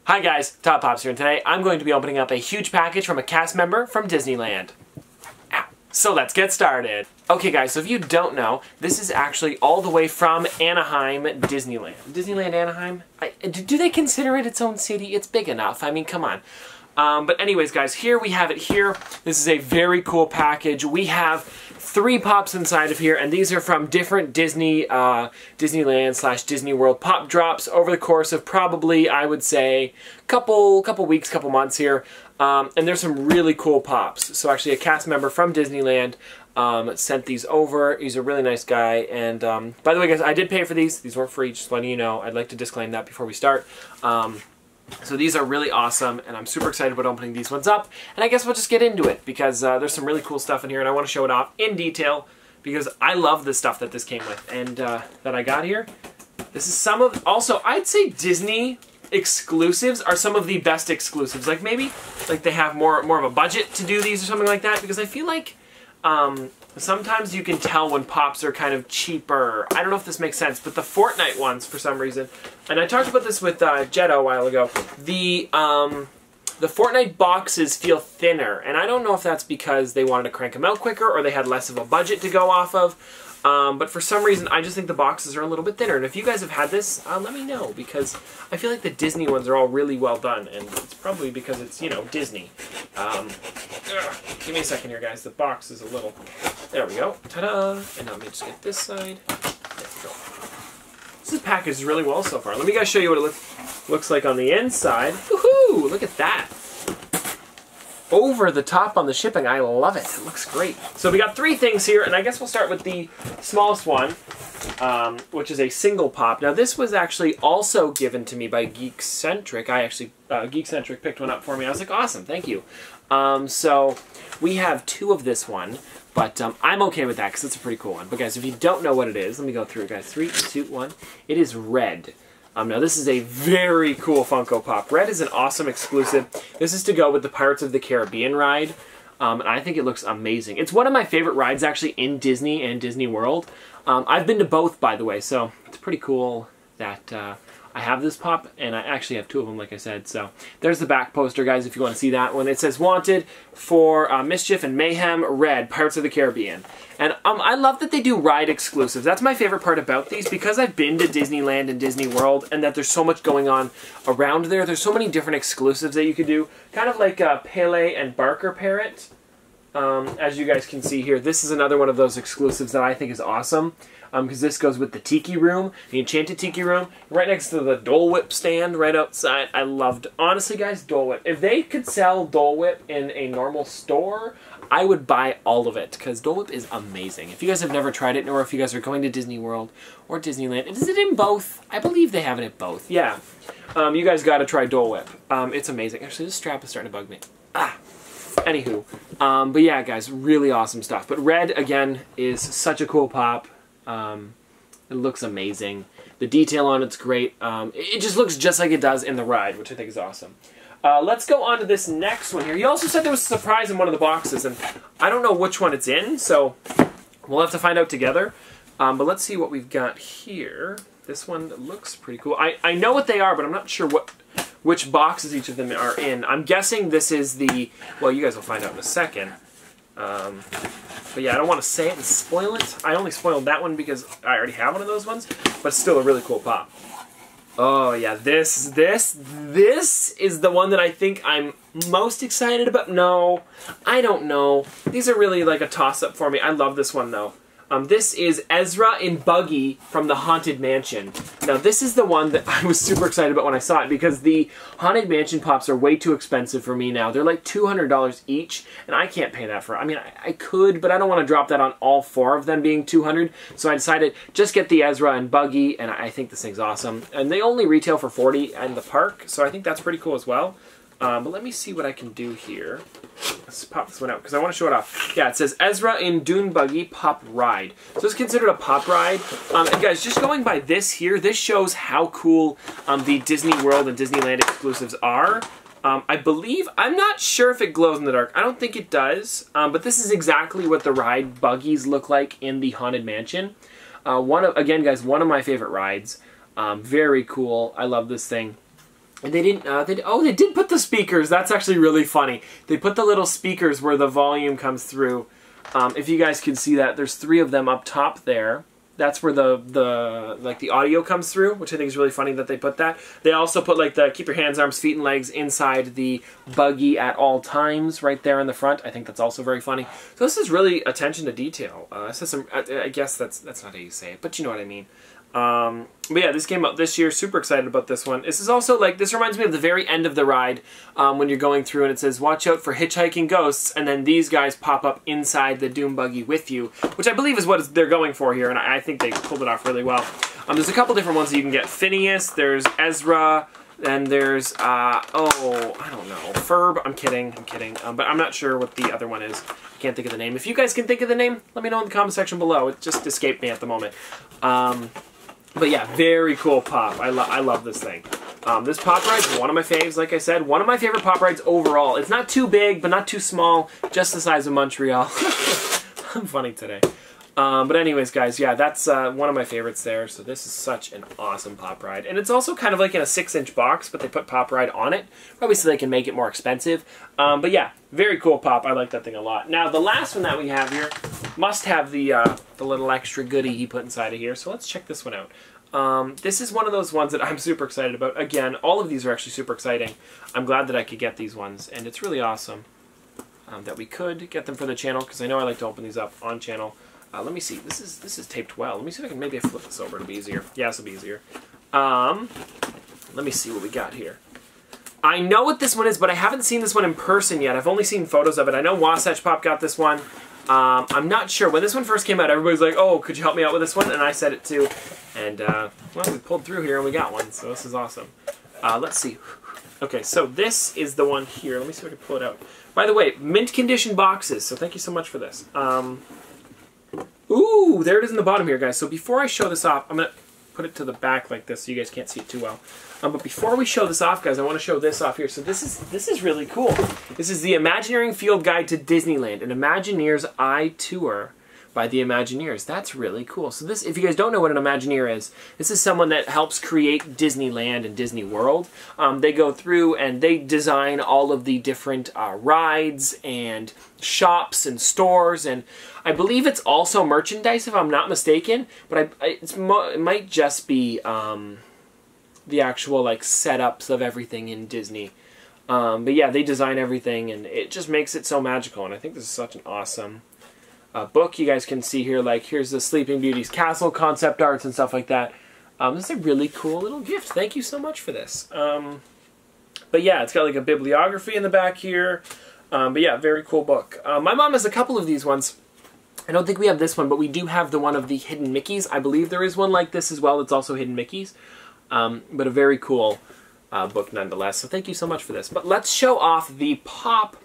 Hi guys, Top Pops here, and today I'm going to be opening up a huge package from a cast member from Disneyland. Ow. So let's get started. Okay guys, so if you don't know, this is actually all the way from Anaheim, Disneyland. Disneyland Anaheim? Do they consider it its own city? It's big enough, I mean, come on. But anyways guys, here we have it here. This is a very cool package. We have 3 pops inside of here, and these are from different Disneyland / Disney World pop drops over the course of probably, I would say, couple weeks, couple months here. And there's some really cool pops. So actually a cast member from Disneyland sent these over. He's a really nice guy. And by the way guys, I did pay for these. These weren't free, just letting you know. I'd like to disclaim that before we start. So these are really awesome, and I'm super excited about opening these ones up. And I guess we'll just get into it, because there's some really cool stuff in here, and I want to show it off in detail, because I love the stuff that this came with, and that I got here. This is some of, also, I'd say Disney exclusives are some of the best exclusives. Like maybe, like they have more of a budget to do these or something like that, because I feel like, sometimes you can tell when pops are kind of cheaper. I don't know if this makes sense, but the Fortnite ones, for some reason, and I talked about this with Jetta a while ago, the Fortnite boxes feel thinner, and I don't know if that's because they wanted to crank them out quicker or they had less of a budget to go off of, but for some reason I just think the boxes are a little bit thinner. And if you guys have had this, let me know, because I feel like the Disney ones are all really well done, and it's probably because it's, you know, Disney. Give me a second here, guys. The box is a little... There we go. Ta-da! And let me just get this side. There we go. This is packaged really well so far. Let me guys show you what it looks like on the inside. Woohoo! Look at that. Over the top on the shipping. I love it. It looks great. So we got 3 things here, and I guess we'll start with the smallest one, which is a single pop. Now this was actually also given to me by Geekcentric. Geekcentric picked one up for me. I was like, awesome, thank you. So we have 2 of this one, but I'm okay with that because it's a pretty cool one. But guys, if you don't know what it is, let me go through it, guys. 3, 2, 1. It is red. Now this is a very cool Funko Pop. Red is an awesome exclusive. This is to go with the Pirates of the Caribbean ride. And I think it looks amazing. It's one of my favorite rides actually in Disney and Disney World. I've been to both, by the way, so it's pretty cool that I have this pop, and I actually have 2 of them, like I said. So there's the back poster, guys, if you want to see that one. It says, wanted for Mischief and Mayhem, red, Pirates of the Caribbean. And I love that they do ride exclusives. That's my favorite part about these, because I've been to Disneyland and Disney World, and that there's so much going on around there. There's so many different exclusives that you could do, kind of like Pele and Barker Parrot. As you guys can see here, this is another one of those exclusives that I think is awesome. Because this goes with the Tiki Room, the Enchanted Tiki Room, right next to the Dole Whip stand right outside. I loved, honestly guys, Dole Whip. If they could sell Dole Whip in a normal store, I would buy all of it, because Dole Whip is amazing. If you guys have never tried it, or if you guys are going to Disney World or Disneyland, is it in both? I believe they have it at both, yeah. You guys gotta try Dole Whip. It's amazing. Actually, this strap is starting to bug me. Anywho, but yeah guys, really awesome stuff. But red, again, is such a cool pop. It looks amazing. The detail on it's great. It just looks just like it does in the ride, which I think is awesome. Let's go on to this next one here. You also said there was a surprise in one of the boxes, and I don't know which one it's in, so we'll have to find out together. But let's see what we've got here. This one looks pretty cool. I know what they are, but I'm not sure which boxes each of them are in. I'm guessing this is the... Well, you guys will find out in a second. But yeah, I don't want to say it and spoil it. I only spoiled that one because I already have one of those ones, but it's still a really cool pop. Oh yeah, this is the one that I think I'm most excited about. No, I don't know. These are really like a toss-up for me. I love this one though. This is Ezra in Buggy from the Haunted Mansion. Now this is the one that I was super excited about when I saw it, because the Haunted Mansion pops are way too expensive for me now. They're like $200 each, and I can't pay that for it. I mean, I could, but I don't want to drop that on all 4 of them being $200, so I decided just get the Ezra and Buggy, and I think this thing's awesome. And they only retail for $40 in the park, so I think that's pretty cool as well. But let me see what I can do here. Let's pop this one out because I want to show it off. Yeah, it says Ezra in Dune Buggy Pop Ride. So it's considered a pop ride. And guys, just going by this here, this shows how cool the Disney World and Disneyland exclusives are. I believe, I'm not sure if it glows in the dark. I don't think it does. But this is exactly what the ride buggies look like in the Haunted Mansion. Again, guys, one of my favorite rides. Very cool. I love this thing. And they didn't, they did put the speakers. That's actually really funny. They put the little speakers where the volume comes through. If you guys can see that, there's 3 of them up top there. That's where the audio comes through, which I think is really funny that they put that. They also put like the keep your hands, arms, feet, and legs inside the buggy at all times right there in the front. I think that's also very funny. So this is really attention to detail. This is some, I guess that's not how you say it, but you know what I mean. But yeah, this came out this year. Super excited about this one. This is also like, this reminds me of the very end of the ride when you're going through and it says, watch out for hitchhiking ghosts, and then these guys pop up inside the Doom Buggy with you, which I believe is what they're going for here, and I think they pulled it off really well. There's a couple different ones that you can get. Phineas, there's Ezra, and there's, oh, I don't know, Ferb. I'm kidding, but I'm not sure what the other one is. I can't think of the name. If you guys can think of the name, let me know in the comment section below. It just escaped me at the moment. But yeah, very cool pop. I love this thing. This pop ride is one of my faves, like I said. One of my favorite pop rides overall. It's not too big, but not too small. Just the size of Montreal. I'm funny today. But anyways, guys, yeah, that's one of my favorites there. So this is such an awesome pop ride. And it's also kind of like in a 6-inch box, but they put pop ride on it. Probably so they can make it more expensive. But yeah, very cool pop. I like that thing a lot. Now, the last one that we have here must have the little extra goodie he put inside of here. So let's check this one out. This is one of those ones that I'm super excited about. Again, all of these are actually super exciting. I'm glad that I could get these ones. And it's really awesome that we could get them for the channel, because I know I like to open these up on channel. Let me see. This is taped well. Let me see if I can maybe flip this over. It'll be easier. Yeah, this will be easier. Let me see what we got here. I know what this one is, but I haven't seen this one in person yet. I've only seen photos of it. I know Wasatch Pop got this one. I'm not sure. When this one first came out, everybody's like, oh, could you help me out with this one? And I said it too. And, well, we pulled through here and we got one, so this is awesome. Let's see. Okay, so this is the one here. Let me see if I can pull it out. By the way, mint condition boxes, so thank you so much for this. Ooh, there it is in the bottom here, guys. So before I show this off, I'm going to put it to the back like this so you guys can't see it too well. But before we show this off, guys, I want to show this off here. So this is really cool. This is the Imagineering Field Guide to Disneyland, an Imagineer's Eye Tour by the Imagineers. That's really cool. So this, if you guys don't know what an Imagineer is, this is someone that helps create Disneyland and Disney World. They go through and they design all of the different rides and shops and stores, and I believe it's also merchandise if I'm not mistaken, but it might just be the actual like setups of everything in Disney. But yeah, they design everything and it just makes it so magical, and I think this is such an awesome book. You guys can see here, like, here's the Sleeping Beauty's castle concept arts and stuff like that. This is a really cool little gift. Thank you so much for this. But yeah, it's got like a bibliography in the back here. But yeah, very cool book. My mom has a couple of these ones. I don't think we have this one, but we do have the one of the Hidden Mickeys. I believe there is one like this as well. It's also Hidden Mickeys. But a very cool book nonetheless. So thank you so much for this. But let's show off the pop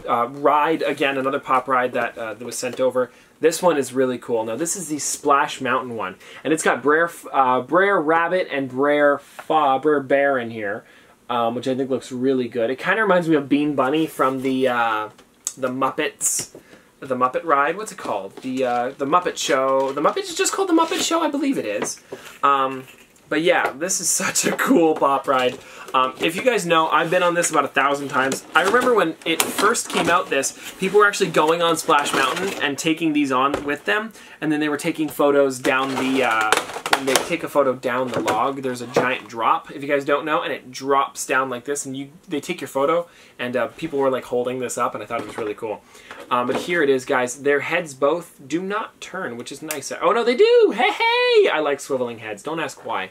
ride. Again, another pop ride that was sent over. This one is really cool. Now, this is the Splash Mountain one. And it's got Brer Rabbit and Brer Bear in here, which I think looks really good. It kind of reminds me of Bean Bunny from the Muppets. The Muppet Ride, what's it called? The Muppet Show. The Muppet is just called The Muppet Show, I believe it is. But yeah, this is such a cool pop ride. If you guys know, I've been on this about 1,000 times. I remember when it first came out, people were actually going on Splash Mountain and taking these on with them, and then they were taking photos down the, when they take a photo down the log, there's a giant drop, if you guys don't know, and it drops down like this, and they take your photo, and people were like holding this up, and I thought it was really cool. But here it is, guys. Their heads both do not turn, which is nice. Oh, no, they do! Hey, hey! I like swiveling heads. Don't ask why.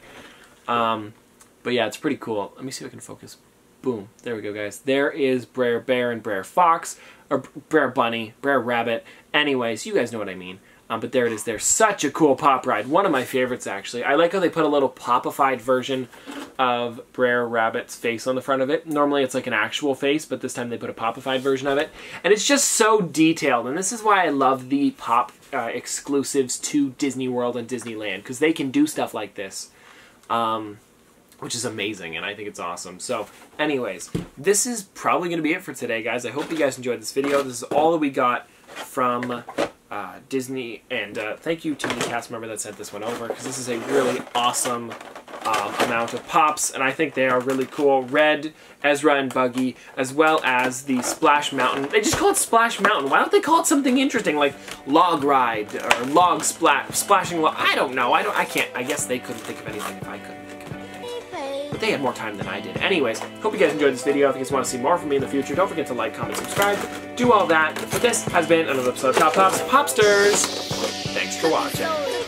But yeah, it's pretty cool. Let me see if I can focus. Boom. There we go, guys. There is Brer Bear and Brer Fox, or Brer Bunny, Brer Rabbit. Anyways, you guys know what I mean. But there it is there. Such a cool pop ride. One of my favorites, actually. I like how they put a little popified version of Brer Rabbit's face on the front of it. Normally it's like an actual face, but this time they put a popified version of it. And it's just so detailed. And this is why I love the pop exclusives to Disney World and Disneyland, because they can do stuff like this. Which is amazing, and I think it's awesome. So, anyways, this is probably going to be it for today, guys. I hope you guys enjoyed this video. This is all that we got from Disney, and thank you to the cast member that sent this one over, because this is a really awesome amount of pops, and I think they are really cool. Red, Ezra, and Buggy, as well as the Splash Mountain. They just call it Splash Mountain. Why don't they call it something interesting, like Log Ride, or Log Splashing Log? I don't know. I can't. I guess they couldn't think of anything if I couldn't think of anything. But they had more time than I did. Anyways, hope you guys enjoyed this video. If you guys want to see more from me in the future, don't forget to like, comment, subscribe, do all that. But this has been another episode of Top Pops Popsters. Thanks for watching.